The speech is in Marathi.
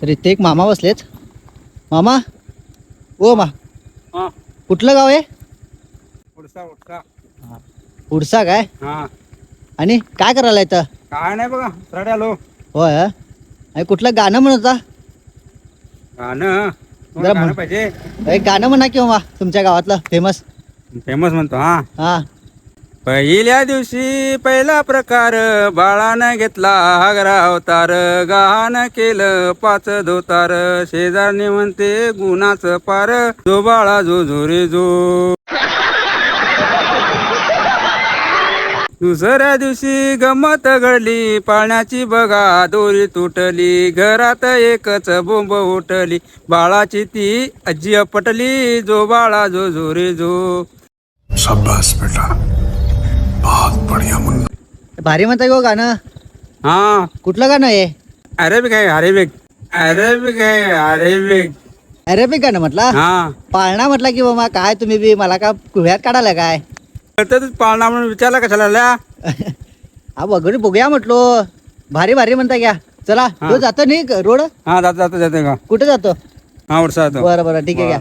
तर इथे एक मामा बसलेत. मामा ओ हा कुठलं गाव आहे? उडसा उडसा. उडसा काय? हा आणि काय करायला इथं? काय नाही बघा रडे आलो. होय आणि कुठलं गाणं म्हणत होता? गाणं जरा तुम्हाला गाणं पाहिजे? एक गाणं म्हणा की मामा तुमच्या गावातलं फेमस. फेमस म्हणतो हा. हा पहिल्या दिवशी पहिला प्रकार बाळानं घेतला हागरा अवतार गहाण केलं 5 धोतार शेजारने म्हणते गुणाचं पार जो बाळा जो जो रे जो. दुसऱ्या दिवशी गंमत घडली पाळण्याची बघा दोरी तुटली घरात एकच बोंब उठली बाळाची ती आजी अपटली जो बाळा जो जो रे जो. शाबाश बेटा बहुत बढ़िया मुन्ना. भारी म्हणताय गो गाणं. हा कुठलं गाणं आहे? अरेबिक आहे अरेबिक. अरेबिक आहे अरेबिक. अरेबिक गाणं म्हटला? हा पाळणा म्हटला की मामा काय तुम्ही बी मला का कुह्यात काढायला काय? तर पाळणा म्हणून विचारला कशाला आल्या? हा वगैरे बघूया म्हटलो. भारी भारी म्हणता घ्या. चला हा. तो जातो नाही रोड? हा जातो जातो जातो का कुठे जातो? हा उडसा जातो. बरं बरं ठीक आहे घ्या.